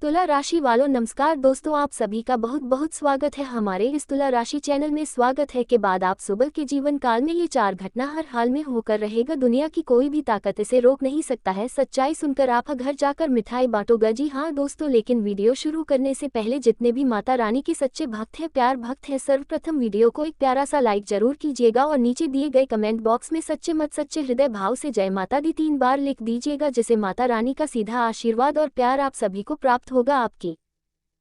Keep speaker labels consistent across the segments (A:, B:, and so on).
A: तुला राशि वालों नमस्कार दोस्तों, आप सभी का बहुत बहुत स्वागत है हमारे इस तुला राशि चैनल में। स्वागत है के बाद आप सुबह के जीवन काल में ये 4 घटना हर हाल में होकर रहेगा। दुनिया की कोई भी ताकत इसे रोक नहीं सकता है। सच्चाई सुनकर आप घर जाकर मिठाई बांटोगा। जी हाँ दोस्तों, लेकिन वीडियो शुरू करने से पहले जितने भी माता रानी के सच्चे भक्त हैं, प्यार भक्त हैं, सर्वप्रथम वीडियो को एक प्यारा सा लाइक जरूर कीजिएगा और नीचे दिए गए कमेंट बॉक्स में सच्चे मत सच्चे हृदय भाव से जय माता दी 3 बार लिख दीजिएगा, जिसे माता रानी का सीधा आशीर्वाद और प्यार आप सभी को प्राप्त होगा, आपकी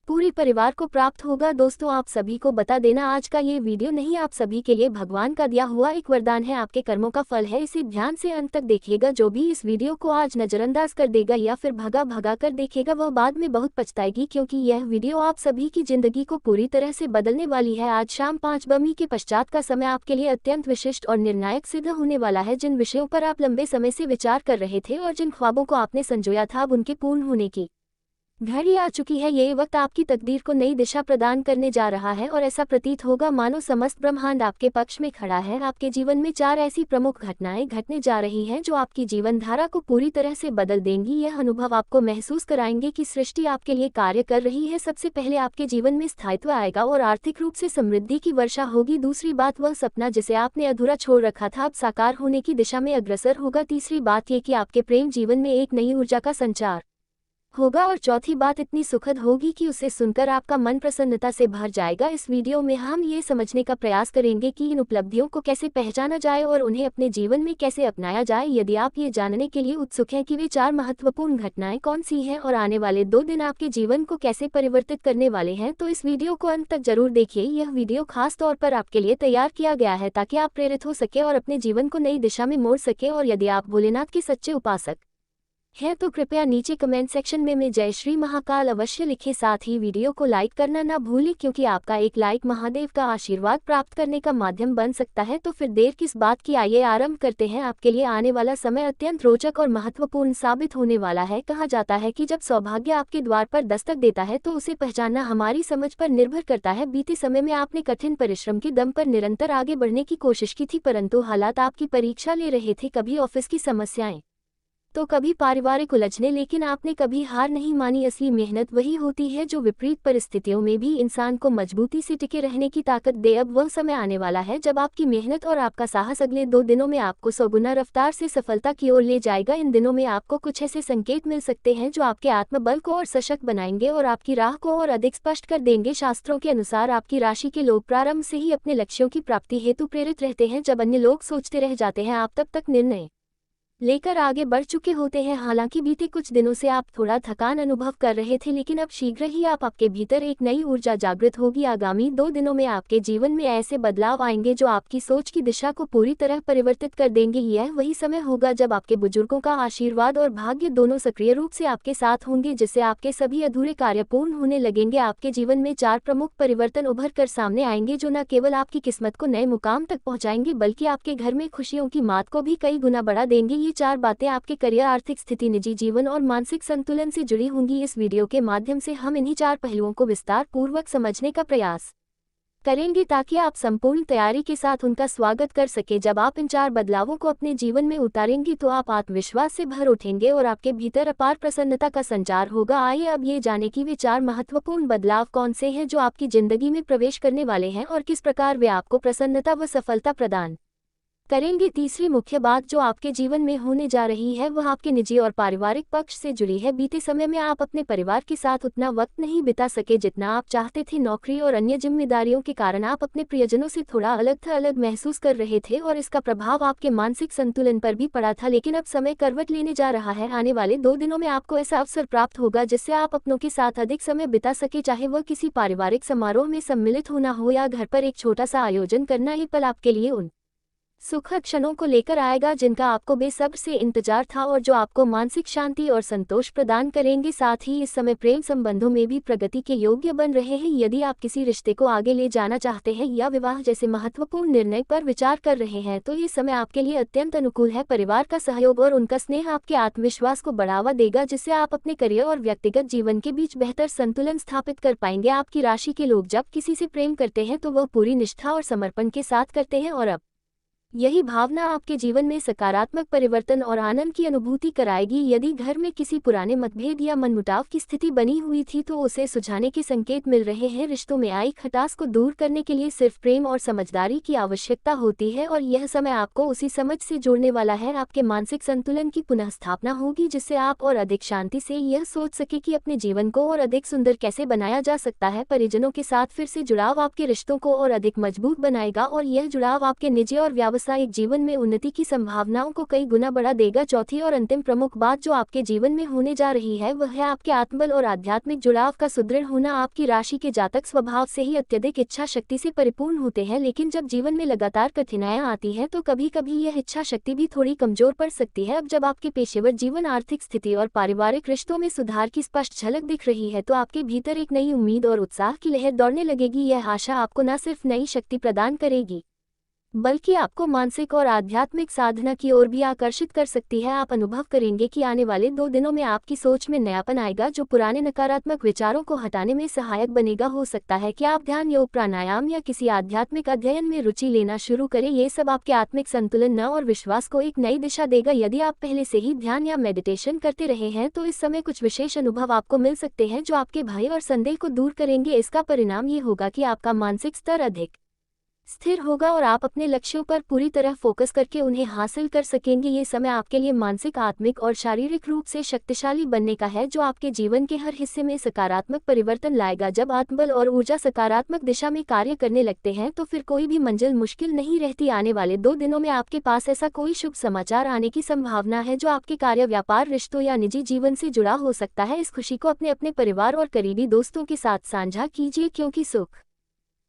A: पूरी परिवार को प्राप्त होगा। दोस्तों, आप सभी को बता देना, आज का ये वीडियो नहीं आप सभी के लिए भगवान का दिया हुआ एक वरदान है, आपके कर्मों का फल है। इसे ध्यान से अंत तक देखिएगा। जो भी इस वीडियो को आज नजरअंदाज कर देगा या फिर भगा कर देखेगा, वह बाद में बहुत पछताएगी, क्योंकि यह वीडियो आप सभी की जिंदगी को पूरी तरह से बदलने वाली है। आज शाम 5 बजे के पश्चात का समय आपके लिए अत्यंत विशिष्ट और निर्णायक सिद्ध होने वाला है। जिन विषयों पर आप लंबे समय से विचार कर रहे थे और जिन ख्वाबों को आपने संजोया था, अब उनके पूर्ण होने की घड़ी आ चुकी है। ये वक्त आपकी तकदीर को नई दिशा प्रदान करने जा रहा है और ऐसा प्रतीत होगा मानो समस्त ब्रह्मांड आपके पक्ष में खड़ा है। आपके जीवन में 4 ऐसी प्रमुख घटनाएं घटने जा रही हैं जो आपकी जीवन धारा को पूरी तरह से बदल देंगी। यह अनुभव आपको महसूस कराएंगे कि सृष्टि आपके लिए कार्य कर रही है। सबसे पहले आपके जीवन में स्थायित्व आएगा और आर्थिक रूप से समृद्धि की वर्षा होगी। दूसरी बात, वह सपना जिसे आपने अधूरा छोड़ रखा था अब साकार होने की दिशा में अग्रसर होगा। तीसरी बात ये कि आपके प्रेम जीवन में एक नई ऊर्जा का संचार होगा और चौथी बात इतनी सुखद होगी कि उसे सुनकर आपका मन प्रसन्नता से भर जाएगा। इस वीडियो में हम ये समझने का प्रयास करेंगे कि इन उपलब्धियों को कैसे पहचाना जाए और उन्हें अपने जीवन में कैसे अपनाया जाए। यदि आप ये जानने के लिए उत्सुक हैं कि वे 4 महत्वपूर्ण घटनाएं कौन सी हैं और आने वाले 2 दिन आपके जीवन को कैसे परिवर्तित करने वाले हैं, तो इस वीडियो को अंत तक जरूर देखिए। यह वीडियो खास तौर पर आपके लिए तैयार किया गया है ताकि आप प्रेरित हो सके और अपने जीवन को नई दिशा में मोड़ सके। और यदि आप भोलेनाथ के सच्चे उपासक है तो कृपया नीचे कमेंट सेक्शन में मैं जय श्री महाकाल अवश्य लिखें। साथ ही वीडियो को लाइक करना ना भूलें, क्योंकि आपका एक लाइक महादेव का आशीर्वाद प्राप्त करने का माध्यम बन सकता है। तो फिर देर किस बात की, आइए आरंभ करते हैं। आपके लिए आने वाला समय अत्यंत रोचक और महत्वपूर्ण साबित होने वाला है। कहा जाता है कि जब सौभाग्य आपके द्वार पर दस्तक देता है तो उसे पहचानना हमारी समझ पर निर्भर करता है। बीते समय में आपने कठिन परिश्रम के दम पर निरंतर आगे बढ़ने की कोशिश की थी, परंतु हालात आपकी परीक्षा ले रहे थे। कभी ऑफिस की समस्याएं तो कभी पारिवारिक उलझने, लेकिन आपने कभी हार नहीं मानी। असली मेहनत वही होती है जो विपरीत परिस्थितियों में भी इंसान को मजबूती से टिके रहने की ताकत दे। अब वह समय आने वाला है जब आपकी मेहनत और आपका साहस अगले 2 दिनों में आपको 100 गुना रफ्तार से सफलता की ओर ले जाएगा। इन दिनों में आपको कुछ ऐसे संकेत मिल सकते हैं जो आपके आत्मबल को और सशक्त बनाएंगे और आपकी राह को और अधिक स्पष्ट कर देंगे। शास्त्रों के अनुसार आपकी राशि के लोग प्रारंभ से ही अपने लक्ष्यों की प्राप्ति हेतु प्रेरित रहते हैं। जब अन्य लोग सोचते रह जाते हैं, आप तब तक निर्णय लेकर आगे बढ़ चुके होते हैं। हालांकि बीते कुछ दिनों से आप थोड़ा थकान अनुभव कर रहे थे, लेकिन अब शीघ्र ही आपके भीतर एक नई ऊर्जा जागृत होगी। आगामी 2 दिनों में आपके जीवन में ऐसे बदलाव आएंगे जो आपकी सोच की दिशा को पूरी तरह परिवर्तित कर देंगे। यह वही समय होगा जब आपके बुजुर्गों का आशीर्वाद और भाग्य दोनों सक्रिय रूप से आपके साथ होंगे, जिससे आपके सभी अधूरे कार्य पूर्ण होने लगेंगे। आपके जीवन में 4 प्रमुख परिवर्तन उभर कर सामने आएंगे जो न केवल आपकी किस्मत को नए मुकाम तक पहुंचाएंगे, बल्कि आपके घर में खुशियों की मात्रा को भी कई गुना बढ़ा देंगे। ये 4 बातें आपके करियर, आर्थिक स्थिति, निजी जीवन और मानसिक संतुलन से जुड़ी होंगी। इस वीडियो के माध्यम से हम इन्हीं 4 पहलुओं को विस्तार पूर्वक समझने का प्रयास करेंगे ताकि आप संपूर्ण तैयारी के साथ उनका स्वागत कर सके। जब आप इन 4 बदलावों को अपने जीवन में उतारेंगे तो आप आत्मविश्वास से भर उठेंगे और आपके भीतर अपार प्रसन्नता का संचार होगा। आइए अब ये जाने कि वे 4 महत्वपूर्ण बदलाव कौन से हैं जो आपकी जिंदगी में प्रवेश करने वाले हैं और किस प्रकार वे आपको प्रसन्नता व सफलता प्रदान करेंगे। तीसरी मुख्य बात जो आपके जीवन में होने जा रही है वह आपके निजी और पारिवारिक पक्ष से जुड़ी है। बीते समय में आप अपने परिवार के साथ उतना वक्त नहीं बिता सके जितना आप चाहते थे। नौकरी और अन्य जिम्मेदारियों के कारण आप अपने प्रियजनों से थोड़ा अलग महसूस कर रहे थे और इसका प्रभाव आपके मानसिक संतुलन पर भी पड़ा था। लेकिन अब समय करवट लेने जा रहा है। आने वाले 2 दिनों में आपको ऐसा अवसर प्राप्त होगा जिससे आप अपनों के साथ अधिक समय बिता सके, चाहे वह किसी पारिवारिक समारोह में सम्मिलित होना हो या घर पर एक छोटा सा आयोजन करना। ये पल आपके लिए उन सुखद क्षणों को लेकर आएगा जिनका आपको बेसब्र से इंतजार था और जो आपको मानसिक शांति और संतोष प्रदान करेंगे। साथ ही इस समय प्रेम संबंधों में भी प्रगति के योग्य बन रहे हैं। यदि आप किसी रिश्ते को आगे ले जाना चाहते हैं या विवाह जैसे महत्वपूर्ण निर्णय पर विचार कर रहे हैं तो ये समय आपके लिए अत्यंत अनुकूल है। परिवार का सहयोग और उनका स्नेह आपके आत्मविश्वास को बढ़ावा देगा, जिससे आप अपने करियर और व्यक्तिगत जीवन के बीच बेहतर संतुलन स्थापित कर पाएंगे। आपकी राशि के लोग जब किसी से प्रेम करते हैं तो वह पूरी निष्ठा और समर्पण के साथ करते हैं और अब यही भावना आपके जीवन में सकारात्मक परिवर्तन और आनंद की अनुभूति कराएगी। यदि घर में किसी पुराने मतभेद या मनमुटाव की स्थिति बनी हुई थी तो उसे सुलझाने के संकेत मिल रहे हैं। रिश्तों में आई खटास को दूर करने के लिए सिर्फ प्रेम और समझदारी की आवश्यकता होती है और यह समय आपको उसी समझ से जोड़ने वाला है। आपके मानसिक संतुलन की पुनः स्थापना होगी जिससे आप और अधिक शांति से यह सोच सके कि अपने जीवन को और अधिक सुंदर कैसे बनाया जा सकता है। परिजनों के साथ फिर से जुड़ाव आपके रिश्तों को और अधिक मजबूत बनाएगा और यह जुड़ाव आपके निजी और व्यावसायिक जीवन में उन्नति की संभावनाओं को कई गुना बढ़ा देगा। चौथी और अंतिम प्रमुख बात जो आपके जीवन में होने जा रही है वह है आपके आत्मबल और आध्यात्मिक जुड़ाव का सुदृढ़ होना। आपकी राशि के जातक स्वभाव से ही अत्यधिक इच्छा शक्ति से परिपूर्ण होते हैं, लेकिन जब जीवन में लगातार कठिनाइयां आती हैं तो कभी कभी यह इच्छा शक्ति भी थोड़ी कमजोर पड़ सकती है। अब जब आपके पेशेवर जीवन, आर्थिक स्थिति और पारिवारिक रिश्तों में सुधार की स्पष्ट झलक दिख रही है तो आपके भीतर एक नई उम्मीद और उत्साह की लहर दौड़ने लगेगी। यह आशा आपको न सिर्फ नई शक्ति प्रदान करेगी बल्कि आपको मानसिक और आध्यात्मिक साधना की ओर भी आकर्षित कर सकती है। आप अनुभव करेंगे कि आने वाले 2 दिनों में आपकी सोच में नयापन आएगा जो पुराने नकारात्मक विचारों को हटाने में सहायक बनेगा। हो सकता है कि आप ध्यान, योग, प्राणायाम या किसी आध्यात्मिक अध्ययन में रुचि लेना शुरू करें। ये सब आपके आत्मिक संतुलन और विश्वास को एक नई दिशा देगा। यदि आप पहले से ही ध्यान या मेडिटेशन करते रहे हैं तो इस समय कुछ विशेष अनुभव आपको मिल सकते हैं जो आपके भय और संदेह को दूर करेंगे। इसका परिणाम ये होगा कि आपका मानसिक स्तर अधिक स्थिर होगा और आप अपने लक्ष्यों पर पूरी तरह फोकस करके उन्हें हासिल कर सकेंगे। ये समय आपके लिए मानसिक, आत्मिक और शारीरिक रूप से शक्तिशाली बनने का है जो आपके जीवन के हर हिस्से में सकारात्मक परिवर्तन लाएगा। जब आत्मबल और ऊर्जा सकारात्मक दिशा में कार्य करने लगते हैं तो फिर कोई भी मंजिल मुश्किल नहीं रहती। आने वाले 2 दिनों में आपके पास ऐसा कोई शुभ समाचार आने की संभावना है जो आपके कार्य, व्यापार, रिश्तों या निजी जीवन से जुड़ा हो सकता है। इस खुशी को अपने परिवार और करीबी दोस्तों के साथ साझा कीजिए क्योंकि सुख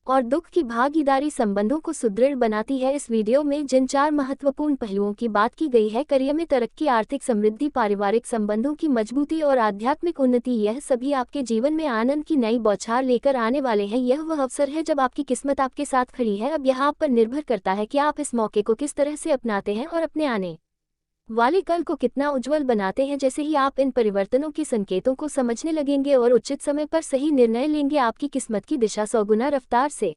A: और दुख की भागीदारी संबंधों को सुदृढ़ बनाती है। इस वीडियो में जिन 4 महत्वपूर्ण पहलुओं की बात की गई है, करियर में तरक्की, आर्थिक समृद्धि, पारिवारिक संबंधों की मजबूती और आध्यात्मिक उन्नति, यह सभी आपके जीवन में आनंद की नई बौछार लेकर आने वाले हैं। यह वह अवसर है जब आपकी किस्मत आपके साथ खड़ी है। अब यह आप पर निर्भर करता है कि आप इस मौके को किस तरह से अपनाते हैं और अपने आने वाले कल को कितना उज्जवल बनाते हैं। जैसे ही आप इन परिवर्तनों के संकेतों को समझने लगेंगे और उचित समय पर सही निर्णय लेंगे, आपकी किस्मत की दिशा 100 गुना रफ्तार से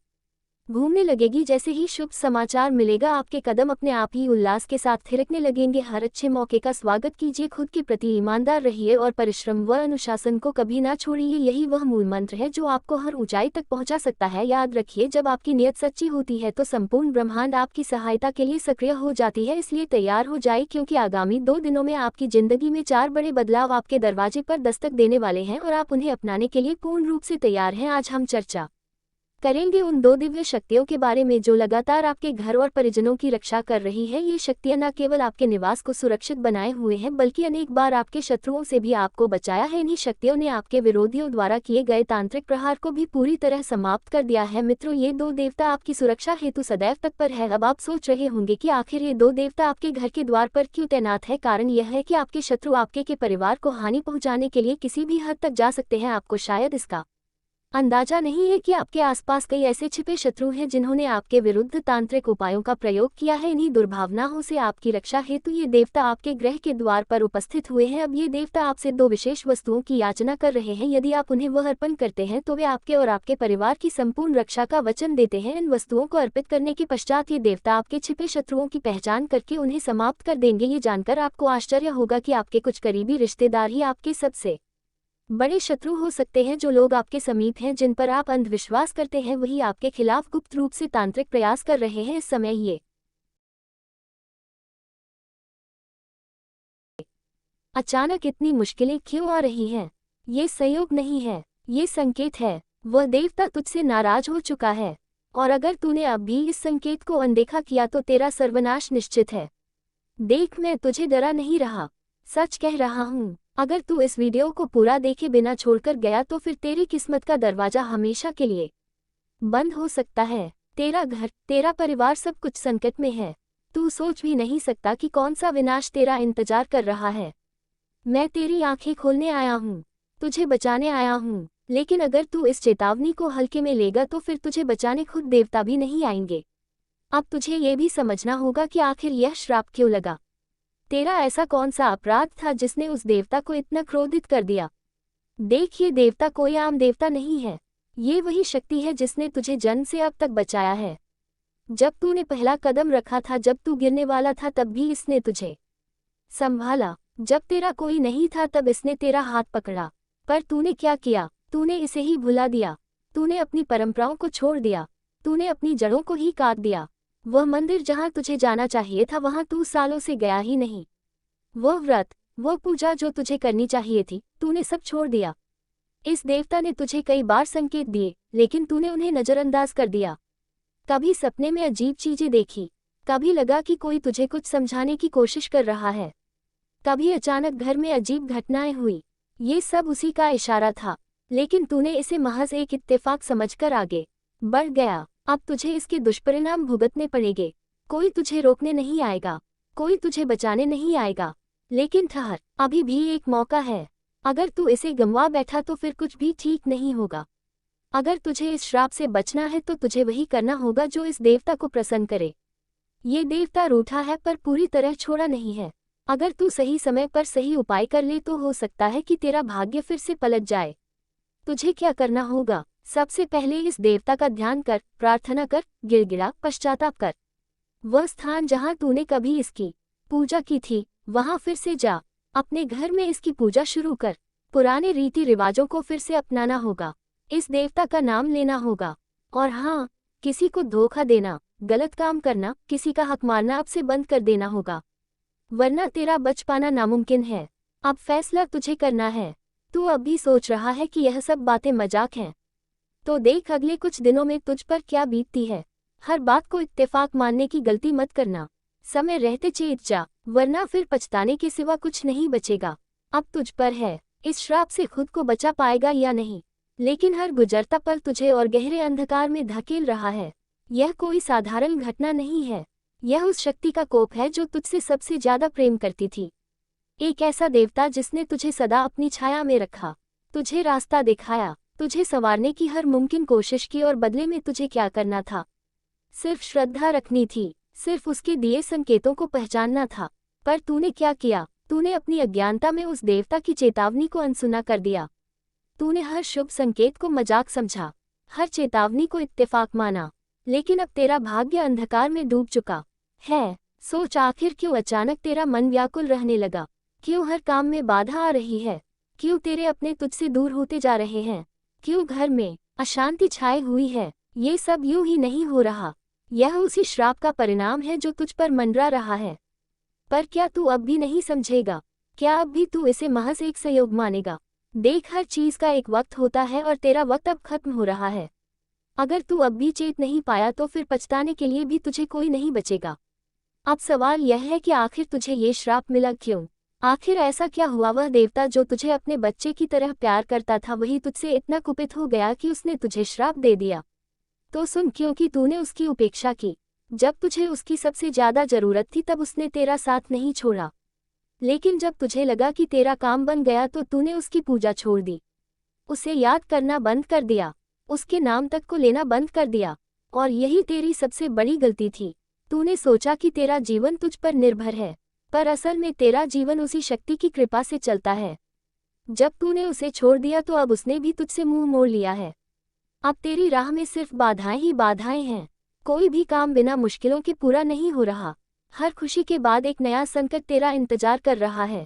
A: घूमने लगेगी। जैसे ही शुभ समाचार मिलेगा आपके कदम अपने आप ही उल्लास के साथ थिरकने लगेंगे। हर अच्छे मौके का स्वागत कीजिए, खुद के प्रति ईमानदार रहिए और परिश्रम व अनुशासन को कभी ना छोड़िए। यही वह मूल मंत्र है जो आपको हर ऊंचाई तक पहुंचा सकता है। याद रखिए, जब आपकी नीयत सच्ची होती है तो संपूर्ण ब्रह्मांड आपकी सहायता के लिए सक्रिय हो जाती है। इसलिए तैयार हो जाए क्योंकि आगामी 2 दिनों में आपकी जिंदगी में 4 बड़े बदलाव आपके दरवाजे पर दस्तक देने वाले हैं और आप उन्हें अपनाने के लिए पूर्ण रूप से तैयार हैं। आज हम चर्चा करेंगे उन 2 दिव्य शक्तियों के बारे में जो लगातार आपके घर और परिजनों की रक्षा कर रही है। ये शक्तियां न केवल आपके निवास को सुरक्षित बनाए हुए हैं बल्कि अनेक बार आपके शत्रुओं से भी आपको बचाया है। इन्हीं शक्तियों ने आपके विरोधियों द्वारा किए गए तांत्रिक प्रहार को भी पूरी तरह समाप्त कर दिया है। मित्रों, ये 2 देवता आपकी सुरक्षा हेतु सदैव तत्पर है। अब आप सोच रहे होंगे कि आखिर ये 2 देवता आपके घर के द्वार पर क्यों तैनात है। कारण यह है कि आपके शत्रु आपके के परिवार को हानि पहुंचाने के लिए किसी भी हद तक जा सकते हैं। आपको शायद इसका अंदाजा नहीं है कि आपके आसपास कई ऐसे छिपे शत्रु हैं जिन्होंने आपके विरुद्ध तांत्रिक उपायों का प्रयोग किया है। इन्हीं दुर्भावनाओं से आपकी रक्षा हेतु ये देवता आपके ग्रह के द्वार पर उपस्थित हुए हैं। अब ये देवता आपसे 2 विशेष वस्तुओं की याचना कर रहे हैं। यदि आप उन्हें वह अर्पण करते हैं तो वे आपके और आपके परिवार की संपूर्ण रक्षा का वचन देते हैं। इन वस्तुओं को अर्पित करने के पश्चात ये देवता आपके छिपे शत्रुओं की पहचान करके उन्हें समाप्त कर देंगे। ये जानकर आपको आश्चर्य होगा कि आपके कुछ करीबी रिश्तेदार ही आपके सबसे बड़े शत्रु हो सकते हैं। जो लोग आपके समीप हैं, जिन पर आप अंधविश्वास करते हैं, वही आपके खिलाफ गुप्त रूप से तांत्रिक प्रयास कर रहे हैं। इस समय ये अचानक इतनी मुश्किलें क्यों आ रही हैं? ये संयोग नहीं है, ये संकेत है। वह देवता तुझसे नाराज हो चुका है और अगर तूने अब भी इस संकेत को अनदेखा किया तो तेरा सर्वनाश निश्चित है। देख, मैं तुझे डरा नहीं रहा, सच कह रहा हूँ। अगर तू इस वीडियो को पूरा देखे बिना छोड़कर गया तो फिर तेरी किस्मत का दरवाजा हमेशा के लिए बंद हो सकता है। तेरा घर, तेरा परिवार, सब कुछ संकट में है। तू सोच भी नहीं सकता कि कौन सा विनाश तेरा इंतजार कर रहा है। मैं तेरी आंखें खोलने आया हूँ, तुझे बचाने आया हूँ। लेकिन अगर तू इस चेतावनी को हल्के में लेगा तो फिर तुझे बचाने खुद देवता भी नहीं आएंगे। अब तुझे ये भी समझना होगा कि आखिर यह श्राप क्यों लगा। तेरा ऐसा कौन सा अपराध था जिसने उस देवता को इतना क्रोधित कर दिया। देख, ये देवता कोई आम देवता नहीं है। ये वही शक्ति है जिसने तुझे जन्म से अब तक बचाया है। जब तूने पहला कदम रखा था, जब तू गिरने वाला था, तब भी इसने तुझे संभाला। जब तेरा कोई नहीं था तब इसने तेरा हाथ पकड़ा। पर तूने क्या किया? तूने इसे ही भुला दिया। तूने अपनी परंपराओं को छोड़ दिया। तूने अपनी जड़ों को ही काट दिया। वह मंदिर जहाँ तुझे जाना चाहिए था वहाँ तू सालों से गया ही नहीं। वो व्रत, वो पूजा जो तुझे करनी चाहिए थी, तूने सब छोड़ दिया। इस देवता ने तुझे कई बार संकेत दिए, लेकिन तूने उन्हें नजरअंदाज कर दिया। कभी सपने में अजीब चीजें देखी, कभी लगा कि कोई तुझे कुछ समझाने की कोशिश कर रहा है, कभी अचानक घर में अजीब घटनाएं हुई। ये सब उसी का इशारा था, लेकिन तूने इसे महज एक इत्तेफाक समझकर आगे बढ़ गया। अब तुझे इसके दुष्परिणाम भुगतने पड़ेंगे। कोई तुझे रोकने नहीं आएगा, कोई तुझे बचाने नहीं आएगा। लेकिन ठहर, अभी भी एक मौका है। अगर तू इसे गंवा बैठा तो फिर कुछ भी ठीक नहीं होगा। अगर तुझे इस श्राप से बचना है तो तुझे वही करना होगा जो इस देवता को प्रसन्न करे। ये देवता रूठा है पर पूरी तरह छोड़ा नहीं है। अगर तू सही समय पर सही उपाय कर ले तो हो सकता है कि तेरा भाग्य फिर से पलट जाए। तुझे क्या करना होगा? सबसे पहले इस देवता का ध्यान कर, प्रार्थना कर, गिड़गिड़ा पश्चाताप कर। वह स्थान जहाँ तूने कभी इसकी पूजा की थी वहाँ फिर से जा। अपने घर में इसकी पूजा शुरू कर। पुराने रीति रिवाजों को फिर से अपनाना होगा। इस देवता का नाम लेना होगा। और हाँ, किसी को धोखा देना, गलत काम करना, किसी का हक मारना अब से बंद कर देना होगा, वरना तेरा बच पाना नामुमकिन है। अब फैसला तुझे करना है। तू अब भी सोच रहा है कि यह सब बातें मजाक हैं, तो देख अगले कुछ दिनों में तुझ पर क्या बीतती है। हर बात को इत्तेफाक मानने की गलती मत करना। समय रहते चेत जा, वरना फिर पछताने के सिवा कुछ नहीं बचेगा। अब तुझ पर है, इस श्राप से खुद को बचा पाएगा या नहीं। लेकिन हर गुजरता पल तुझे और गहरे अंधकार में धकेल रहा है। यह कोई साधारण घटना नहीं है, यह उस शक्ति का कोप है जो तुझसे सबसे ज्यादा प्रेम करती थी। एक ऐसा देवता जिसने तुझे सदा अपनी छाया में रखा, तुझे रास्ता दिखाया, तुझे संवारने की हर मुमकिन कोशिश की, और बदले में तुझे क्या करना था? सिर्फ श्रद्धा रखनी थी, सिर्फ उसके दिए संकेतों को पहचानना था। पर तूने क्या किया? तूने अपनी अज्ञानता में उस देवता की चेतावनी को अनसुना कर दिया। तूने हर शुभ संकेत को मजाक समझा, हर चेतावनी को इत्तेफाक माना। लेकिन अब तेरा भाग्य अंधकार में डूब चुका है। सोच, आखिर क्यों अचानक तेरा मन व्याकुल रहने लगा? क्यों हर काम में बाधा आ रही है? क्यों तेरे अपने तुझसे दूर होते जा रहे हैं? क्यों घर में अशांति छाई हुई है? ये सब यूं ही नहीं हो रहा, यह उसी श्राप का परिणाम है जो तुझ पर मंडरा रहा है। पर क्या तू अब भी नहीं समझेगा? क्या अब भी तू इसे महज एक संयोग मानेगा? देख, हर चीज का एक वक्त होता है और तेरा वक्त अब खत्म हो रहा है। अगर तू अब भी चेत नहीं पाया तो फिर पछताने के लिए भी तुझे कोई नहीं बचेगा। अब सवाल यह है कि आखिर तुझे ये श्राप मिला क्यों? आखिर ऐसा क्या हुआ? वह देवता जो तुझे अपने बच्चे की तरह प्यार करता था, वही तुझसे इतना कुपित हो गया कि उसने तुझे श्राप दे दिया। तो सुन, क्योंकि तूने उसकी उपेक्षा की। जब तुझे उसकी सबसे ज्यादा जरूरत थी तब उसने तेरा साथ नहीं छोड़ा। लेकिन जब तुझे लगा कि तेरा काम बन गया तो तूने उसकी पूजा छोड़ दी, उसे याद करना बंद कर दिया, उसके नाम तक को लेना बंद कर दिया। और यही तेरी सबसे बड़ी गलती थी। तूने सोचा कि तेरा जीवन तुझ पर निर्भर है, पर असल में तेरा जीवन उसी शक्ति की कृपा से चलता है। जब तूने उसे छोड़ दिया तो अब उसने भी तुझसे मुंह मोड़ लिया है। अब तेरी राह में सिर्फ बाधाएं ही बाधाएं हैं। कोई भी काम बिना मुश्किलों के पूरा नहीं हो रहा। हर खुशी के बाद एक नया संकट तेरा इंतजार कर रहा है।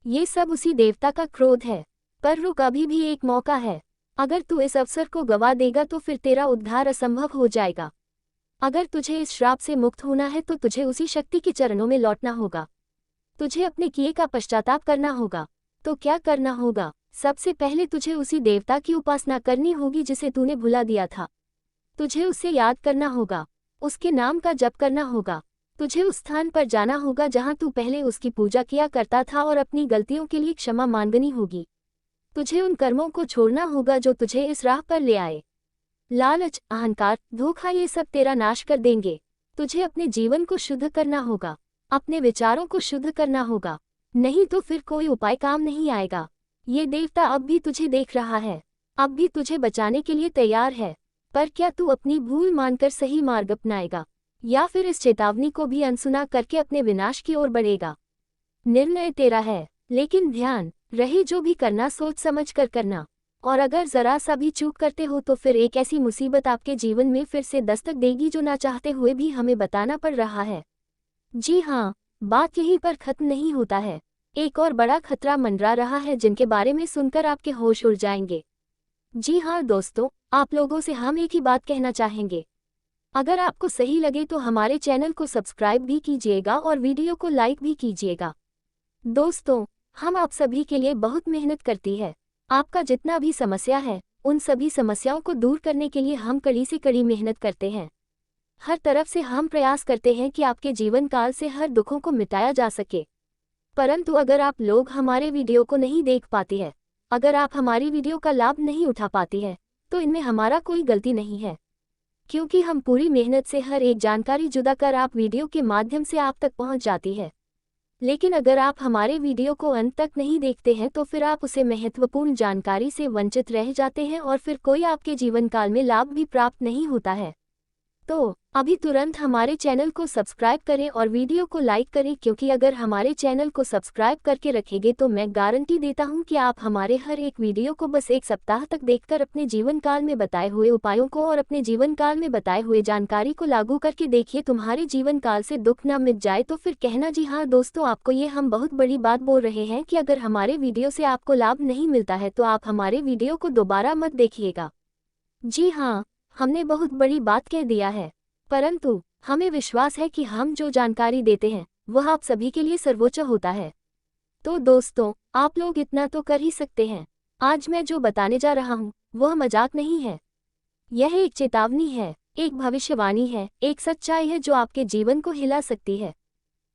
A: ये सब उसी देवता का क्रोध है। पर रुक, अभी भी एक मौका है। अगर तू इस अवसर को गवा देगा तो फिर तेरा उद्धार असंभव हो जाएगा। अगर तुझे इस श्राप से मुक्त होना है तो तुझे उसी शक्ति के चरणों में लौटना होगा। तुझे अपने किए का पश्चाताप करना होगा। तो क्या करना होगा? सबसे पहले तुझे उसी देवता की उपासना करनी होगी जिसे तूने भुला दिया था। तुझे उसे याद करना होगा, उसके नाम का जप करना होगा। तुझे उस स्थान पर जाना होगा जहां तू पहले उसकी पूजा किया करता था और अपनी गलतियों के लिए क्षमा मांगनी होगी। तुझे उन कर्मों को छोड़ना होगा जो तुझे इस राह पर ले आए। लालच, अहंकार, धोखा, ये सब तेरा नाश कर देंगे। तुझे अपने जीवन को शुद्ध करना होगा, अपने विचारों को शुद्ध करना होगा, नहीं तो फिर कोई उपाय काम नहीं आएगा। ये देवता अब भी तुझे देख रहा है, अब भी तुझे बचाने के लिए तैयार है। पर क्या तू अपनी भूल मानकर सही मार्ग अपनाएगा, या फिर इस चेतावनी को भी अनसुना करके अपने विनाश की ओर बढ़ेगा? निर्णय तेरा है, लेकिन ध्यान रहे, जो भी करना सोच समझ कर करना। और अगर ज़रा सा भी चूक करते हो तो फिर एक ऐसी मुसीबत आपके जीवन में फिर से दस्तक देगी जो ना चाहते हुए भी हमें बताना पड़ रहा है। जी हाँ, बात यहीं पर खत्म नहीं होता है। एक और बड़ा खतरा मंडरा रहा है जिनके बारे में सुनकर आपके होश उड़ जाएंगे। जी हाँ दोस्तों, आप लोगों से हम एक ही बात कहना चाहेंगे। अगर आपको सही लगे तो हमारे चैनल को सब्सक्राइब भी कीजिएगा और वीडियो को लाइक भी कीजिएगा। दोस्तों, हम आप सभी के लिए बहुत मेहनत करती है। आपका जितना भी समस्या है, उन सभी समस्याओं को दूर करने के लिए हम कड़ी से कड़ी मेहनत करते हैं। हर तरफ से हम प्रयास करते हैं कि आपके जीवन काल से हर दुखों को मिटाया जा सके। परंतु अगर आप लोग हमारे वीडियो को नहीं देख पाती है, अगर आप हमारी वीडियो का लाभ नहीं उठा पाती है, तो इनमें हमारा कोई गलती नहीं है, क्योंकि हम पूरी मेहनत से हर एक जानकारी जुदा कर आप वीडियो के माध्यम से आप तक पहुंच जाती है। लेकिन अगर आप हमारे वीडियो को अंत तक नहीं देखते हैं तो फिर आप उसे महत्वपूर्ण जानकारी से वंचित रह जाते हैं और फिर कोई आपके जीवन काल में लाभ भी प्राप्त नहीं होता है। तो अभी तुरंत हमारे चैनल को सब्सक्राइब करें और वीडियो को लाइक करें, क्योंकि अगर हमारे चैनल को सब्सक्राइब करके रखेंगे तो मैं गारंटी देता हूं कि आप हमारे हर एक वीडियो को बस एक सप्ताह तक देखकर अपने जीवन काल में बताए हुए उपायों को और अपने जीवन काल में बताए हुए जानकारी को लागू करके देखिए, तुम्हारे जीवन काल से दुख न मिट जाए तो फिर कहना। जी हाँ दोस्तों, आपको ये हम बहुत बड़ी बात बोल रहे हैं कि अगर हमारे वीडियो से आपको लाभ नहीं मिलता है तो आप हमारे वीडियो को दोबारा मत देखिएगा। जी हाँ, हमने बहुत बड़ी बात कह दिया है, परंतु हमें विश्वास है कि हम जो जानकारी देते हैं वह आप सभी के लिए सर्वोच्च होता है। तो दोस्तों, आप लोग इतना तो कर ही सकते हैं। आज मैं जो बताने जा रहा हूँ वह मजाक नहीं है। यह एक चेतावनी है, एक भविष्यवाणी है, एक सच्चाई है जो आपके जीवन को हिला सकती है।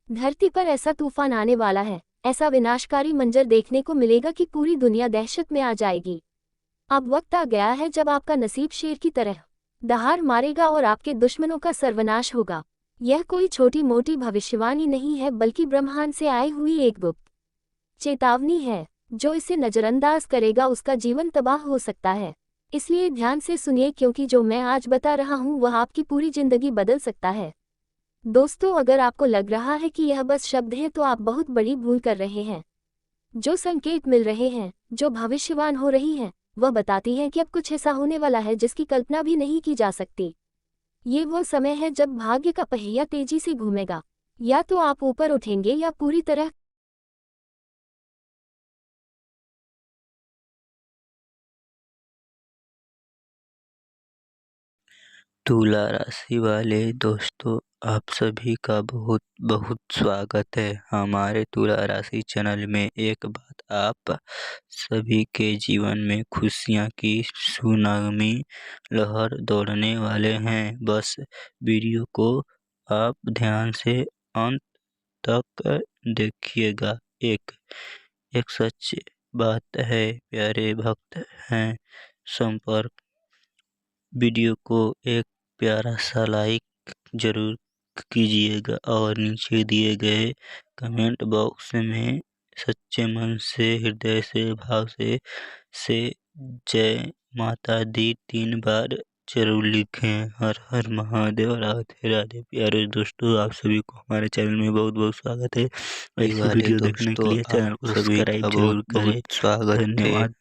A: धरती पर ऐसा तूफान आने वाला है, ऐसा विनाशकारी मंजर देखने को मिलेगा कि पूरी दुनिया दहशत में आ जाएगी। अब वक्त आ गया है जब आपका नसीब शेर की तरह दहाड़ मारेगा और आपके दुश्मनों का सर्वनाश होगा। यह कोई छोटी मोटी भविष्यवाणी नहीं है, बल्कि ब्रह्मांड से आई हुई एक गुप्त चेतावनी है। जो इसे नजरअंदाज करेगा उसका जीवन तबाह हो सकता है। इसलिए ध्यान से सुनिए, क्योंकि जो मैं आज बता रहा हूँ वह आपकी पूरी जिंदगी बदल सकता है। दोस्तों, अगर आपको लग रहा है कि यह बस शब्द है तो आप बहुत बड़ी भूल कर रहे हैं। जो संकेत मिल रहे हैं, जो भविष्यवाण हो रही हैं, वह बताती है कि अब कुछ ऐसा होने वाला है जिसकी कल्पना भी नहीं की जा सकती। ये वो समय है जब भाग्य का पहिया तेजी से घूमेगा। या तो आप ऊपर उठेंगे या पूरी तरह
B: तुला राशि वाले दोस्तों, आप सभी का बहुत बहुत स्वागत है हमारे तुला राशि चैनल में। एक बात, आप सभी के जीवन में खुशियां की सुनामी लहर दौड़ने वाले हैं। बस वीडियो को आप ध्यान से अंत तक देखिएगा। एक एक सच बात है, प्यारे भक्त हैं, संपर्क वीडियो को एक प्यारा सा लाइक जरूर कीजिएगा और नीचे दिए गए कमेंट बॉक्स में सच्चे मन से, हृदय से, भाव से जय माता दी 3 बार जरूर लिखें। हर हर महादेव, राधे राधे। प्यारे दोस्तों, आप सभी को हमारे चैनल में बहुत बहुत स्वागत है। ऐसे वीडियो देखने के लिए चैनल को सब्सक्राइब जरूर करें।
C: स्वागत है।
B: धन्यवाद।